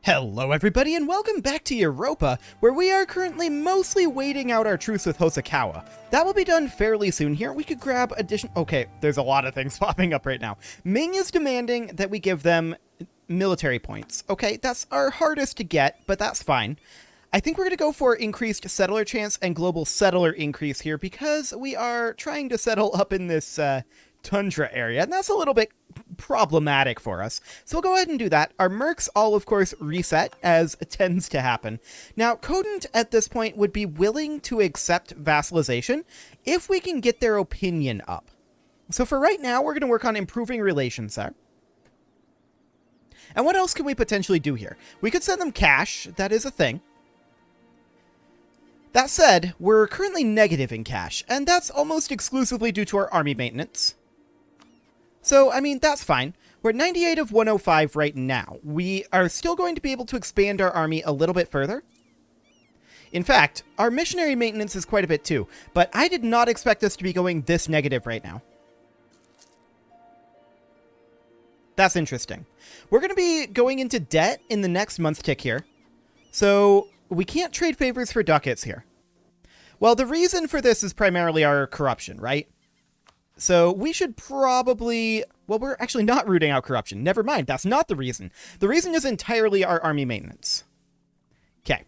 Hello everybody and welcome back to Europa, where we are currently mostly waiting out our truce with Hosokawa. That will be done fairly soon here. We could grab okay, there's a lot of things popping up right now. Ming is demanding that we give them military points. Okay, that's our hardest to get, but that's fine. I think we're going to go for increased settler chance and global settler increase here because we are trying to settle up in this tundra area, and that's a little bit problematic for us. So we'll go ahead and do that. Our mercs all, of course, reset, as tends to happen. Now, Codent at this point would be willing to accept vassalization if we can get their opinion up. So for right now, we're going to work on improving relations there. And what else can we potentially do here? We could send them cash. That is a thing. That said, we're currently negative in cash, and that's almost exclusively due to our army maintenance. So, I mean, that's fine. We're at 98 of 105 right now. We are still going to be able to expand our army a little bit further. In fact, our missionary maintenance is quite a bit too, but I did not expect us to be going this negative right now. That's interesting. We're going to be going into debt in the next month tick here, so we can't trade favors for ducats here. Well, the reason for this is primarily our corruption, right? So we should probably... Well, we're actually not rooting out corruption. Never mind, that's not the reason. The reason is entirely our army maintenance. Okay.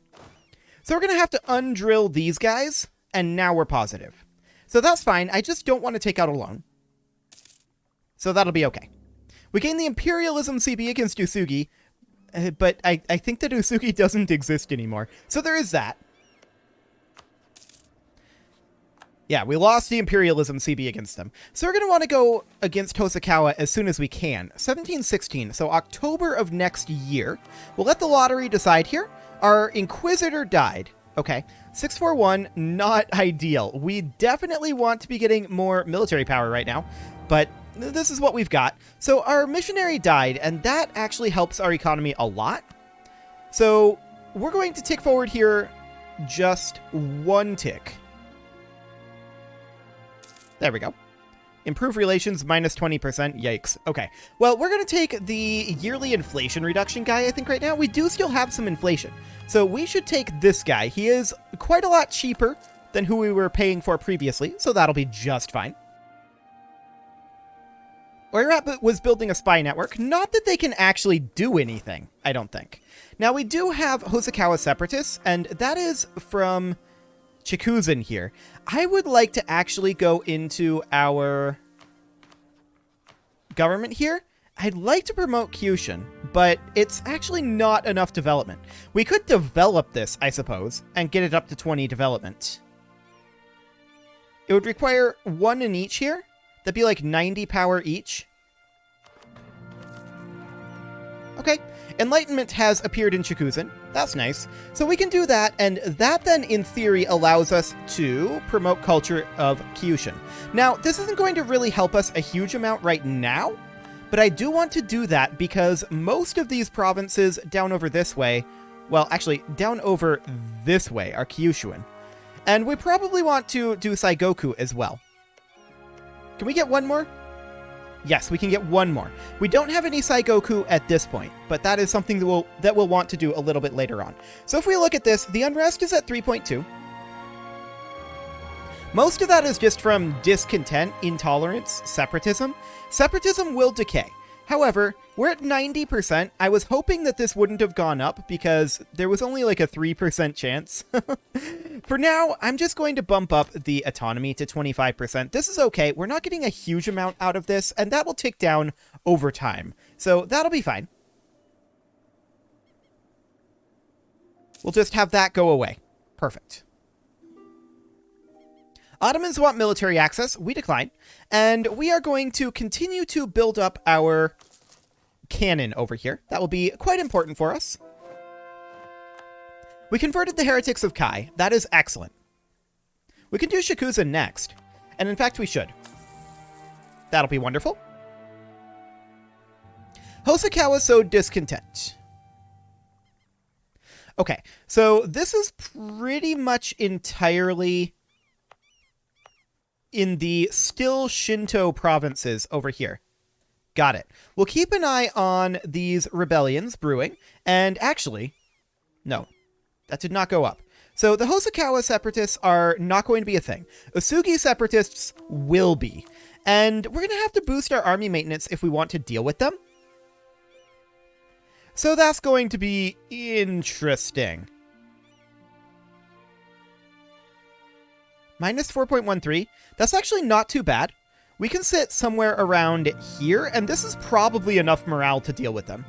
So we're going to have to undrill these guys, and now we're positive. So that's fine, I just don't want to take out a loan. So that'll be okay. We gain the Imperialism CB against Usugi, but I think that Usugi doesn't exist anymore. So there is that. Yeah, we lost the Imperialism CB against them. So we're going to want to go against Hosokawa as soon as we can. 1716, so October of next year. We'll let the lottery decide here. Our Inquisitor died. Okay, 641, not ideal. We definitely want to be getting more military power right now, but this is what we've got. So our missionary died, and that actually helps our economy a lot. So we're going to tick forward here just one tick. There we go. Improve relations, minus 20%. Yikes. Okay. Well, we're going to take the yearly inflation reduction guy, I think, right now. We do still have some inflation. So we should take this guy. He is quite a lot cheaper than who we were paying for previously, so that'll be just fine. Europa was building a spy network. Not that they can actually do anything, I don't think. Now, we do have Hosokawa separatists, and that is from Chikuzen here. I would like to actually go into our government here. I'd like to promote Kyushin, but it's actually not enough development. We could develop this, I suppose, and get it up to 20 development. It would require one in each here. That'd be like 90 power each. Okay. Enlightenment has appeared in Chikuzen. That's nice. So we can do that, and that then, in theory, allows us to promote culture of Kyushin. Now, this isn't going to really help us a huge amount right now, but I do want to do that because most of these provinces down over this way, well, actually, down over this way are Kyushuan. And we probably want to do Saigoku as well. Can we get one more? Yes, we can get one more. We don't have any Saigoku at this point, but that is something that we'll want to do a little bit later on. So if we look at this, the unrest is at 3.2. Most of that is just from discontent, intolerance, separatism. Separatism will decay. However, we're at 90%. I was hoping that this wouldn't have gone up because there was only like a 3% chance. For now, I'm just going to bump up the autonomy to 25%. This is okay. We're not getting a huge amount out of this, and that will tick down over time. So that'll be fine. We'll just have that go away. Perfect. Ottomans want military access. We decline. And we are going to continue to build up our cannon over here. That will be quite important for us. We converted the heretics of Kai. That is excellent. We can do Shikuzen next. And in fact, we should. That'll be wonderful. Hosokawa sowed discontent. Okay, so this is pretty much entirely in the still Shinto provinces over here. Got it. We'll keep an eye on these rebellions brewing. And actually, no, that did not go up. So the Hosokawa separatists are not going to be a thing. Usugi separatists will be. And we're going to have to boost our army maintenance if we want to deal with them. So that's going to be interesting. Minus 4.13. That's actually not too bad. We can sit somewhere around here, and this is probably enough morale to deal with them.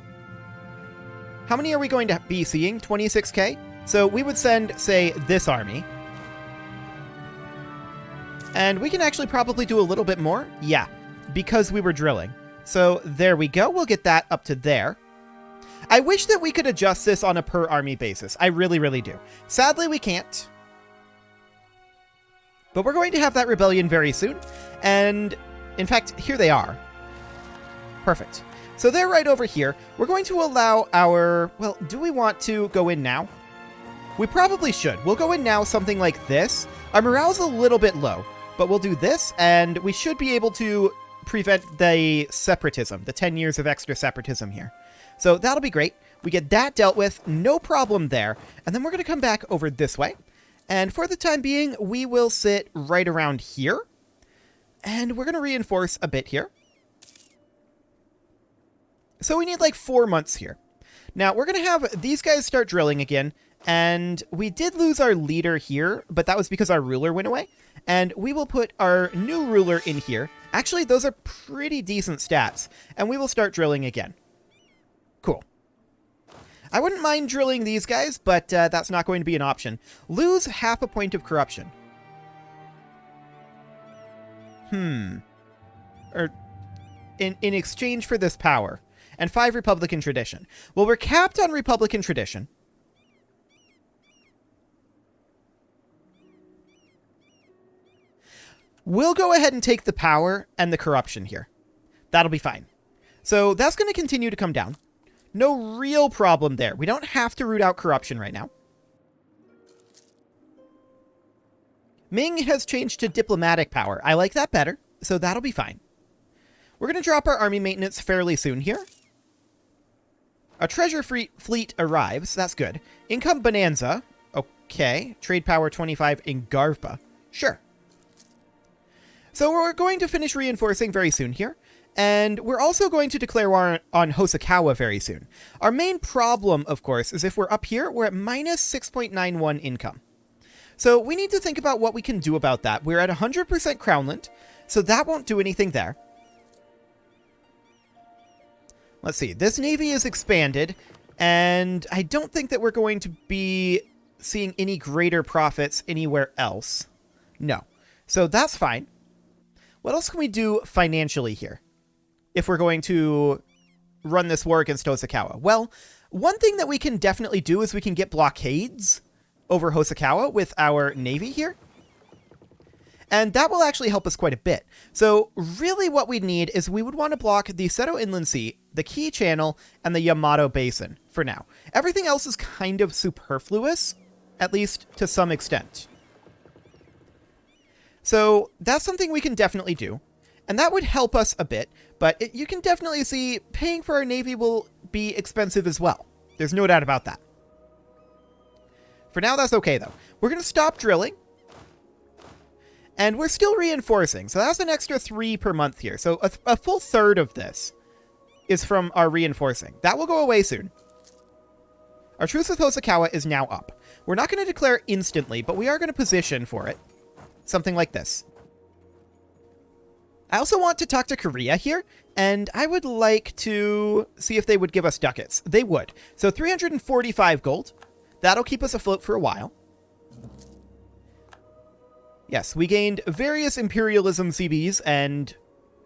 How many are we going to be seeing? 26k? So we would send, say, this army. And we can actually probably do a little bit more. Yeah, because we were drilling. So there we go. We'll get that up to there. I wish that we could adjust this on a per army basis. I really, really do. Sadly, we can't. But we're going to have that rebellion very soon. And in fact, here they are. Perfect. So they're right over here. We're going to allow our... Well, do we want to go in now? We probably should. We'll go in now something like this. Our morale's a little bit low, but we'll do this, and we should be able to prevent the separatism, the 10 years of extra separatism here. So that'll be great. We get that dealt with, no problem there. And then we're going to come back over this way. And for the time being, we will sit right around here. And we're going to reinforce a bit here. So we need like 4 months here. Now, we're going to have these guys start drilling again. And we did lose our leader here, but that was because our ruler went away. And we will put our new ruler in here. Actually, those are pretty decent stats. And we will start drilling again. Cool. I wouldn't mind drilling these guys, but that's not going to be an option. Lose half a point of corruption. Or in exchange for this power. And 5 Republican tradition. Well, we're capped on Republican tradition. We'll go ahead and take the power and the corruption here. That'll be fine. So that's going to continue to come down. No real problem there. We don't have to root out corruption right now. Ming has changed to diplomatic power. I like that better, so that'll be fine. We're going to drop our army maintenance fairly soon here. Our treasure fleet arrives. That's good. Income bonanza. Okay. Trade power 25 in Garva. Sure. So we're going to finish reinforcing very soon here. And we're also going to declare war on Hosokawa very soon. Our main problem, of course, is if we're up here, we're at minus 6.91 income. So we need to think about what we can do about that. We're at 100% Crownland, so that won't do anything there. Let's see. This navy is expanded, and I don't think that we're going to be seeing any greater profits anywhere else. No. So that's fine. What else can we do financially here if we're going to run this war against Hosokawa? Well, one thing that we can definitely do is we can get blockades over Hosokawa with our navy here. And that will actually help us quite a bit. So really what we need is we would want to block the Seto Inland Sea, the Key Channel, and the Yamato Basin for now. Everything else is kind of superfluous, at least to some extent. So that's something we can definitely do. And that would help us a bit, but you can definitely see paying for our navy will be expensive as well. There's no doubt about that. For now, that's okay, though. We're going to stop drilling. And we're still reinforcing. So that's an extra 3 per month here. So a full third of this is from our reinforcing. That will go away soon. Our truce with Hosokawa is now up. We're not going to declare instantly, but we are going to position for it. Something like this. I also want to talk to Korea here, and I would like to see if they would give us ducats. They would. So 345 gold. That'll keep us afloat for a while. Yes, we gained various imperialism CBs and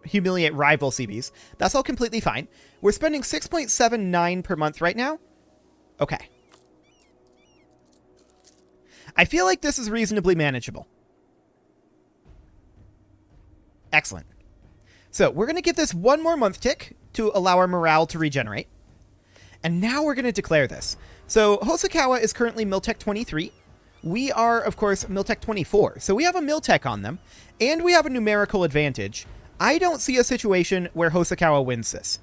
humiliate rival CBs. That's all completely fine. We're spending 6.79 per month right now. Okay. I feel like this is reasonably manageable. Excellent. So we're going to give this one more month tick to allow our morale to regenerate. And now we're going to declare this. So Hosokawa is currently Miltech 23. We are, of course, Miltech 24. So we have a Miltech on them, and we have a numerical advantage. I don't see a situation where Hosokawa wins this.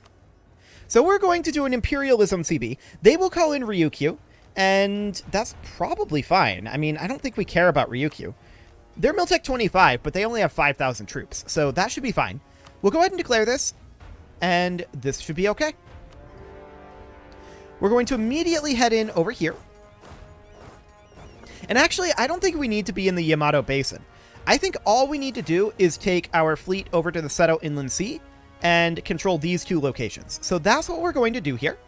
So we're going to do an Imperialism CB. They will call in Ryukyu, and that's probably fine. I mean, I don't think we care about Ryukyu. They're Miltech 25, but they only have 5,000 troops, so that should be fine. We'll go ahead and declare this, and this should be okay. We're going to immediately head in over here. And actually, I don't think we need to be in the Yamato Basin. I think all we need to do is take our fleet over to the Seto Inland Sea and control these two locations. So that's what we're going to do here.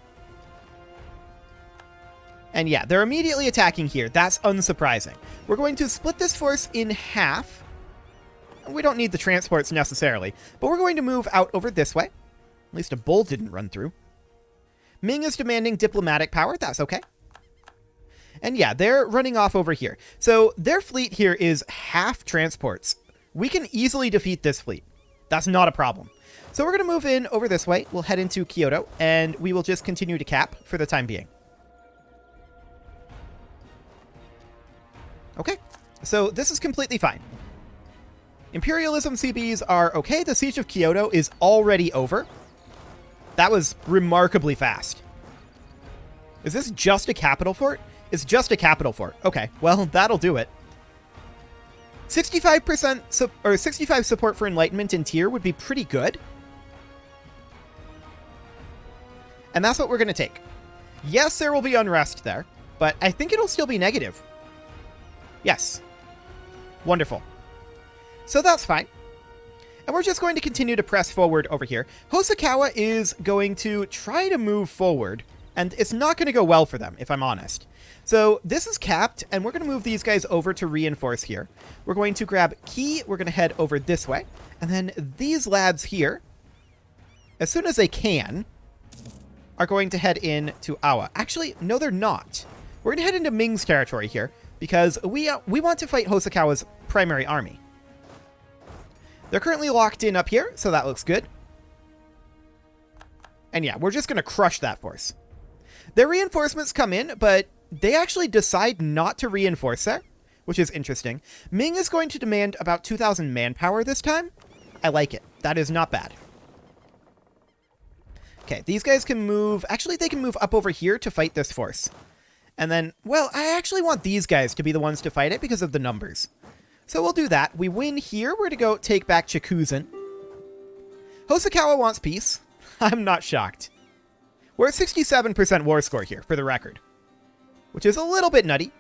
And yeah, they're immediately attacking here. That's unsurprising. We're going to split this force in half. We don't need the transports necessarily, but we're going to move out over this way. At least a bull didn't run through. Ming is demanding diplomatic power. That's okay. And yeah, they're running off over here. So their fleet here is half transports. We can easily defeat this fleet. That's not a problem. So we're going to move in over this way. We'll head into Kyoto, and we will just continue to cap for the time being. Okay, so this is completely fine. Imperialism CBs are okay. The Siege of Kyoto is already over. That was remarkably fast. Is this just a capital fort? It's just a capital fort. Okay, well, that'll do it. 65% or 65 support for Enlightenment in tier would be pretty good. And that's what we're going to take. Yes, there will be unrest there, but I think it'll still be negative. Yes. Wonderful. So that's fine. And we're just going to continue to press forward over here. Hosokawa is going to try to move forward, and it's not going to go well for them, if I'm honest. So this is capped, and we're going to move these guys over to reinforce here. We're going to grab Key. We're going to head over this way. And then these lads here, as soon as they can, are going to head in to Awa. Actually, no, they're not. We're going to head into Ming's territory here, because we want to fight Hosokawa's primary army. They're currently locked in up here, so that looks good. And yeah, we're just going to crush that force. Their reinforcements come in, but they actually decide not to reinforce there, which is interesting. Ming is going to demand about 2,000 manpower this time. I like it. That is not bad. Okay, these guys can move... Actually, they can move up over here to fight this force. And then, well, I actually want these guys to be the ones to fight it because of the numbers. So we'll do that. We win here. We're going to go take back Chikuzen. Hosokawa wants peace. I'm not shocked. We're at 67% war score here, for the record, which is a little bit nutty.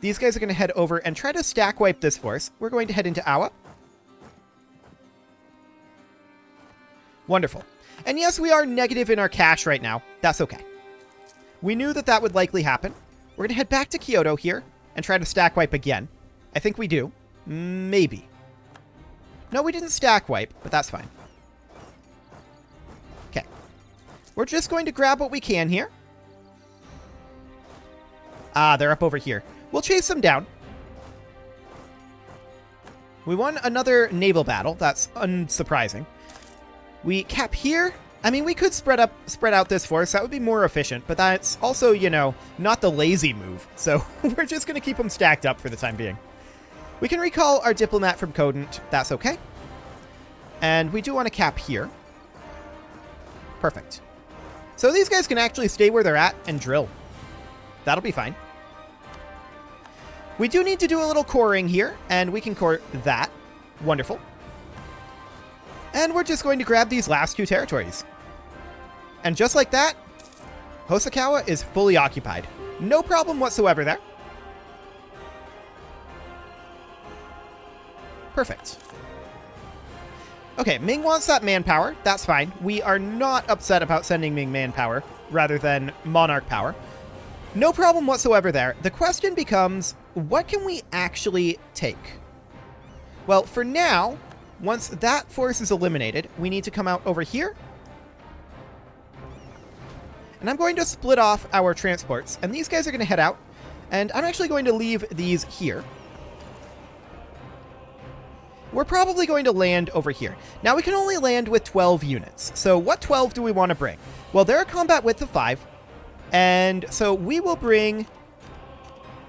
These guys are going to head over and try to stack wipe this force. We're going to head into Awa. Wonderful. And yes, we are negative in our cash right now. That's okay. We knew that that would likely happen. We're going to head back to Kyoto here and try to stack wipe again. I think we do. Maybe. No, we didn't stack wipe, but that's fine. Okay. We're just going to grab what we can here. Ah, they're up over here. We'll chase them down. We won another naval battle. That's unsurprising. We cap here. I mean, we could spread out this force. That would be more efficient, but that's also, you know, not the lazy move. So we're just going to keep them stacked up for the time being. We can recall our diplomat from Codent. That's okay. And we do want to cap here. Perfect. So these guys can actually stay where they're at and drill. That'll be fine. We do need to do a little coring here, and we can core that. Wonderful. And we're just going to grab these last two territories. And just like that, Hosokawa is fully occupied. No problem whatsoever there. Perfect. Okay, Ming wants that manpower. That's fine. We are not upset about sending Ming manpower rather than monarch power. No problem whatsoever there. The question becomes, what can we actually take? Well, for now, once that force is eliminated, we need to come out over here. And I'm going to split off our transports, and these guys are going to head out. And I'm actually going to leave these here. We're probably going to land over here. Now, we can only land with 12 units. So what 12 do we want to bring? Well, they're a combat width of 5. And so we will bring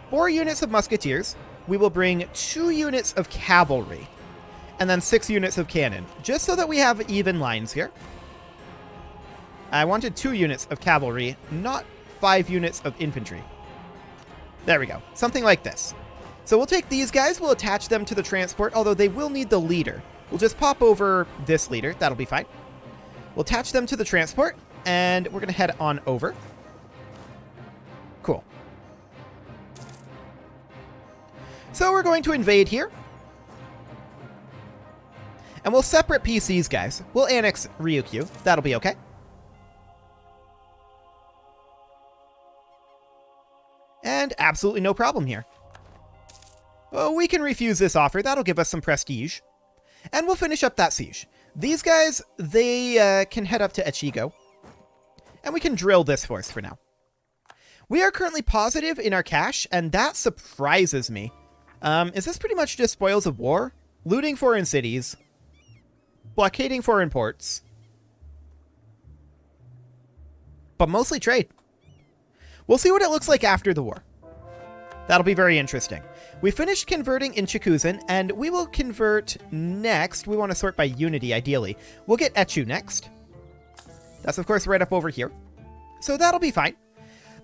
4 units of musketeers. We will bring 2 units of cavalry. and then 6 units of cannon, just so that we have even lines here. I wanted 2 units of cavalry, not 5 units of infantry. There we go. Something like this. So we'll take these guys, we'll attach them to the transport, although they will need the leader. We'll just pop over this leader. That'll be fine. We'll attach them to the transport, and we're going to head on over. Cool. So we're going to invade here. And we'll separate piece these guys. We'll annex Ryukyu. That'll be okay. And absolutely no problem here. Well, we can refuse this offer. That'll give us some prestige. And we'll finish up that siege. These guys, they can head up to Echigo. And we can drill this force for now. We are currently positive in our cash, and that surprises me. Is this pretty much just spoils of war? Looting foreign cities. Blockading foreign ports. But mostly trade. We'll see what it looks like after the war. That'll be very interesting. We finished converting in Chikuzen, and we will convert next. We want to sort by unity, ideally. We'll get Echu next. That's, of course, right up over here. So that'll be fine.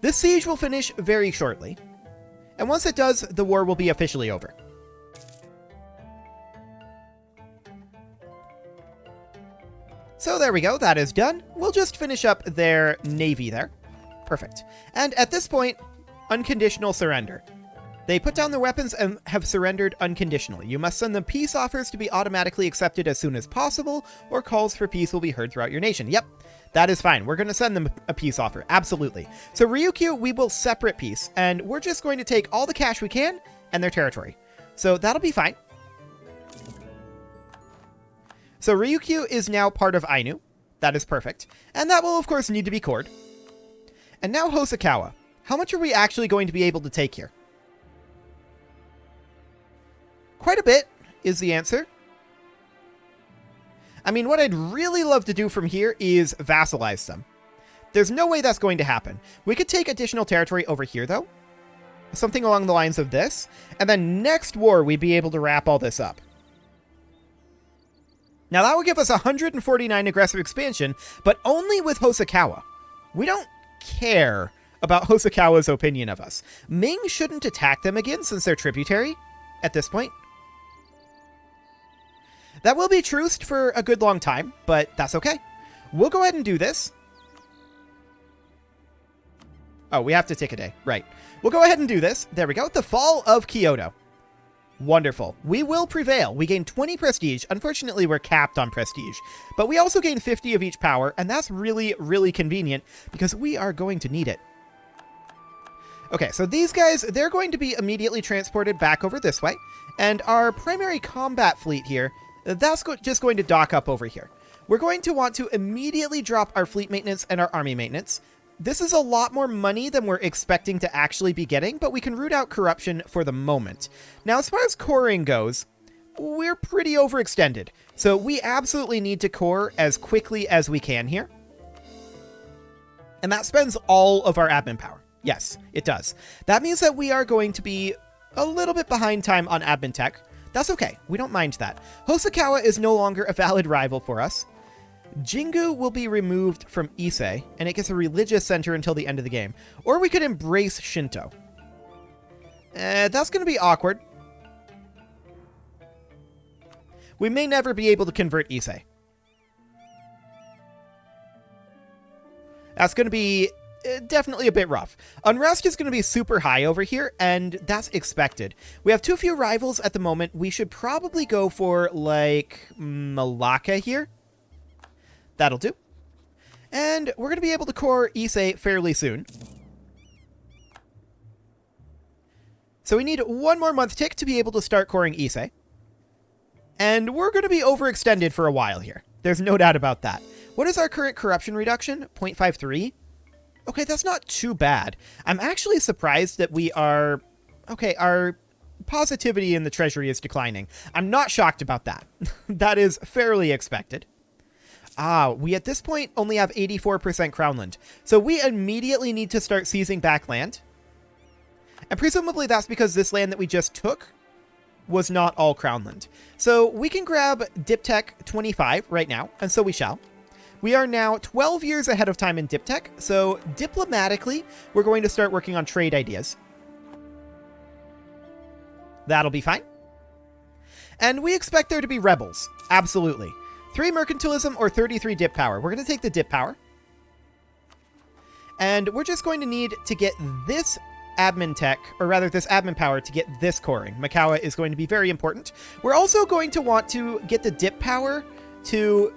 This siege will finish very shortly. And once it does, the war will be officially over. So there we go. That is done. We'll just finish up their navy there. Perfect. And at this point, unconditional surrender. They put down their weapons and have surrendered unconditionally. You must send them peace offers to be automatically accepted as soon as possible, or calls for peace will be heard throughout your nation. Yep, that is fine. We're going to send them a peace offer. Absolutely. So Ryukyu, we will separate peace, and we're just going to take all the cash we can and their territory. So that'll be fine. So Ryukyu is now part of Ainu. That is perfect. And that will, of course, need to be cored. And now Hosokawa. How much are we actually going to be able to take here? Quite a bit is the answer. I mean, what I'd really love to do from here is vassalize them. There's no way that's going to happen. We could take additional territory over here, though. Something along the lines of this. And then next war, we'd be able to wrap all this up. Now, that would give us 149 aggressive expansion, but only with Hosokawa. We don't care about Hosokawa's opinion of us. Ming shouldn't attack them again since they're tributary at this point. That will be truced for a good long time, but that's okay. We'll go ahead and do this. Oh, we have to take a day. Right. We'll go ahead and do this. There we go. The fall of Kyoto. Wonderful. We will prevail. We gain 20 prestige. Unfortunately, we're capped on prestige. But we also gain 50 of each power, and that's really, really convenient because we are going to need it. Okay, so these guys, they're going to be immediately transported back over this way. And our primary combat fleet here, that's just going to dock up over here. We're going to want to immediately drop our fleet maintenance and our army maintenance. This is a lot more money than we're expecting to actually be getting, but we can root out corruption for the moment. Now, as far as coring goes, we're pretty overextended. So we absolutely need to core as quickly as we can here. And that spends all of our admin power. Yes, it does. That means that we are going to be a little bit behind time on admin tech. That's okay. We don't mind that. Hosokawa is no longer a valid rival for us. Jingu will be removed from Ise, and it gets a religious center until the end of the game. Or we could embrace Shinto. That's going to be awkward. We may never be able to convert Ise. That's going to be definitely a bit rough. Unrest is going to be super high over here, and that's expected. We have too few rivals at the moment. We should probably go for, like, Malacca here. That'll do. And we're going to be able to core Ise fairly soon. So we need one more month tick to be able to start coring Ise. And we're going to be overextended for a while here. There's no doubt about that. What is our current corruption reduction? 0.53? Okay, that's not too bad. I'm actually surprised that we are... Okay, our positivity in the treasury is declining. I'm not shocked about that. That is fairly expected. We at this point only have 84% crownland. So we immediately need to start seizing back land. And presumably that's because this land that we just took was not all Crownland. So we can grab Diptech 25 right now, and so we shall. We are now 12 years ahead of time in Diptech, so diplomatically, we're going to start working on trade ideas. That'll be fine. And we expect there to be rebels. Absolutely. 3 mercantilism or 33 dip power. We're going to take the dip power. And we're just going to need to get this admin tech, or rather this admin power to get this coring. Makawa is going to be very important. We're also going to want to get the dip power to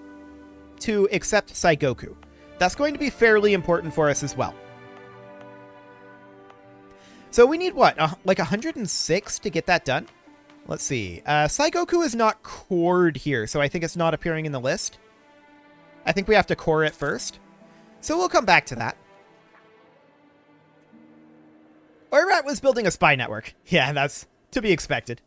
accept Saigoku. That's going to be fairly important for us as well. So we need what? Like 106 to get that done? Let's see. Saigoku is not cored here, so I think it's not appearing in the list. I think we have to core it first. So we'll come back to that. Oirat was building a spy network. Yeah, that's to be expected.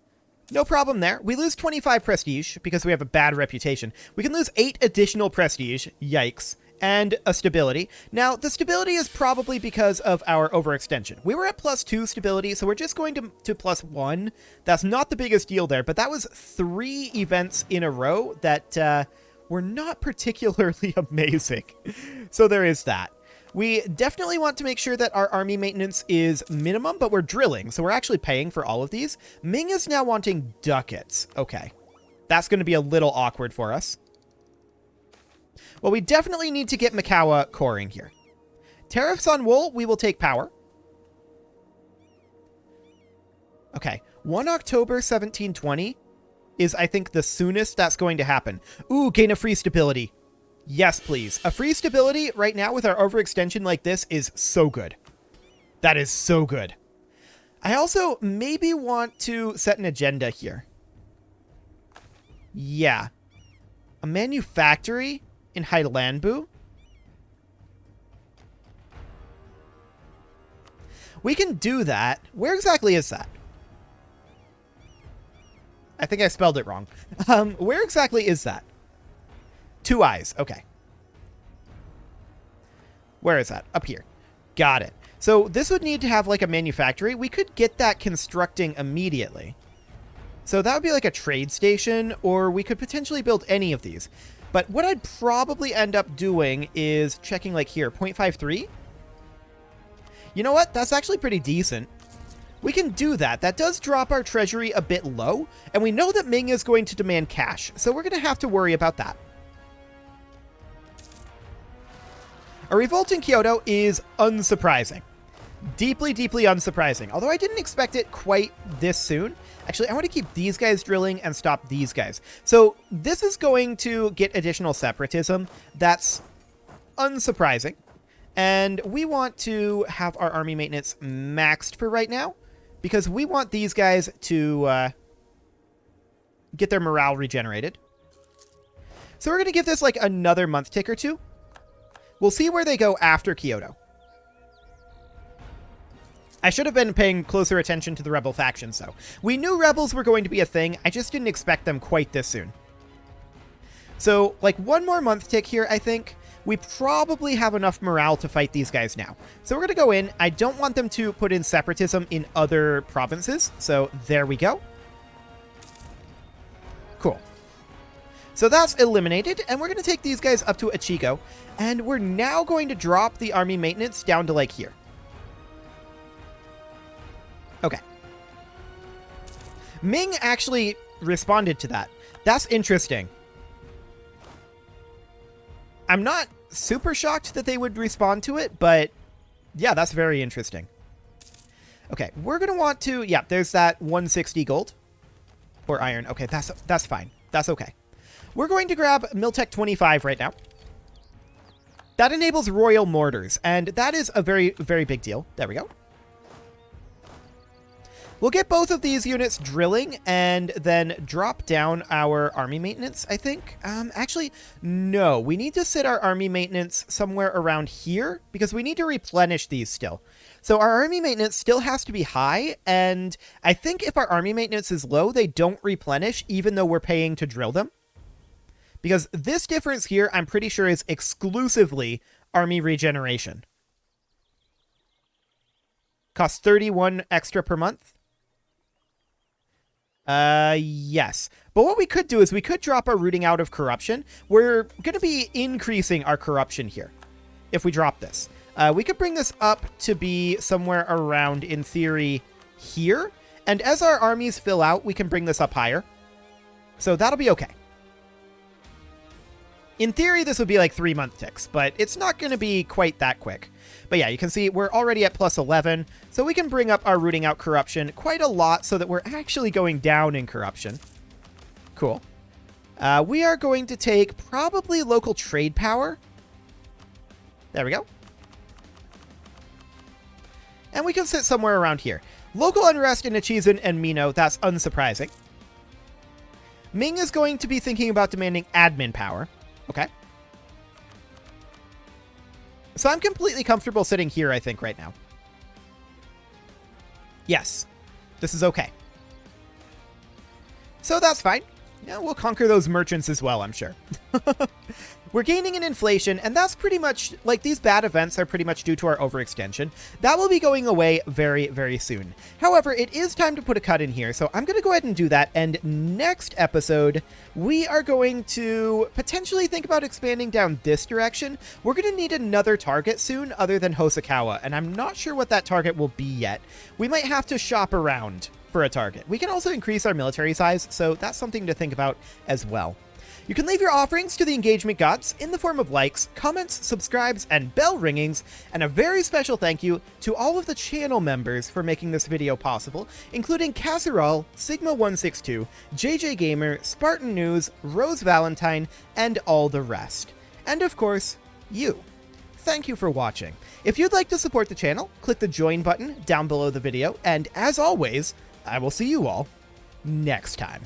No problem there. We lose 25 prestige because we have a bad reputation. We can lose 8 additional prestige. Yikes. And a stability. Now, the stability is probably because of our overextension. We were at +2 stability, so we're just going to +1. That's not the biggest deal there, but that was 3 events in a row that were not particularly amazing. So there is that. We definitely want to make sure that our army maintenance is minimum, but we're drilling, so we're actually paying for all of these. Ming is now wanting ducats. Okay. That's going to be a little awkward for us. Well, we definitely need to get Makawa coring here. Tariffs on wool, we will take power. Okay. 1 October 1720 is, I think, the soonest that's going to happen. Ooh, gain a free stability. Yes, please. A free stability right now with our overextension like this is so good. That is so good. I also maybe want to set an agenda here. Yeah. A manufactory in Hailanbu. We can do that. Where exactly is that? I think I spelled it wrong. Where exactly is that? 2 eyes. Okay. Where is that? Up here. Got it. So this would need to have like a manufactory. We could get that constructing immediately. So that would be like a trade station, or we could potentially build any of these. But what I'd probably end up doing is checking like here, 0.53. You know what? That's actually pretty decent. We can do that. That does drop our treasury a bit low, and we know that Ming is going to demand cash, so we're going to have to worry about that. A revolt in Kyoto is unsurprising. Deeply, deeply unsurprising. Although I didn't expect it quite this soon. Actually, I want to keep these guys drilling and stop these guys. So this is going to get additional separatism. That's unsurprising. And we want to have our army maintenance maxed for right now, because we want these guys to get their morale regenerated. So we're going to give this like another month tick or two. We'll see where they go after Kyoto. I should have been paying closer attention to the rebel factions, though. We knew rebels were going to be a thing. I just didn't expect them quite this soon. So, like, 1 more month tick here, I think. We probably have enough morale to fight these guys now. So we're going to go in. I don't want them to put in separatism in other provinces. So there we go. Cool. So that's eliminated, and we're going to take these guys up to Ichigo, and we're now going to drop the army maintenance down to, like, here. Okay. Ming actually responded to that. That's interesting. I'm not super shocked that they would respond to it, but yeah, that's very interesting. Okay, we're going to want to... Yeah, there's that 160 gold. Or iron. Okay, that's fine. That's okay. We're going to grab Miltech 25 right now. That enables royal mortars, and that is a very, very big deal. There we go. We'll get both of these units drilling and then drop down our army maintenance, I think. Actually, no. We need to sit our army maintenance somewhere around here because we need to replenish these still. So our army maintenance still has to be high, and I think if our army maintenance is low, they don't replenish even though we're paying to drill them. Because this difference here, I'm pretty sure, is exclusively army regeneration. Costs 31 extra per month. Yes. But what we could do is we could drop our rooting out of corruption. We're going to be increasing our corruption here if we drop this. We could bring this up to be somewhere around, in theory, here. And as our armies fill out, we can bring this up higher. So that'll be okay. In theory, this would be like 3-month ticks, but it's not going to be quite that quick. But yeah, you can see we're already at plus 11, so we can bring up our rooting out corruption quite a lot so that we're actually going down in corruption. Cool. We are going to take probably local trade power. There we go. And we can sit somewhere around here. Local unrest in Echizen and Mino, that's unsurprising. Ming is going to be thinking about demanding admin power. Okay. So I'm completely comfortable sitting here, I think, right now. Yes. This is okay. So that's fine. Yeah, we'll conquer those merchants as well, I'm sure. We're gaining in inflation, and that's pretty much, like, these bad events are pretty much due to our overextension. That will be going away very, very soon. However, it is time to put a cut in here, so I'm going to go ahead and do that, and next episode, we are going to potentially think about expanding down this direction. We're going to need another target soon, other than Hosokawa, and I'm not sure what that target will be yet. We might have to shop around for a target. We can also increase our military size, so that's something to think about as well. You can leave your offerings to the engagement gods in the form of likes, comments, subscribes, and bell ringings, and a very special thank you to all of the channel members for making this video possible, including Casserole, Sigma162, JJ Gamer, Spartan News, Rose Valentine, and all the rest. And of course, you. Thank you for watching. If you'd like to support the channel, click the join button down below the video, and as always, I will see you all next time.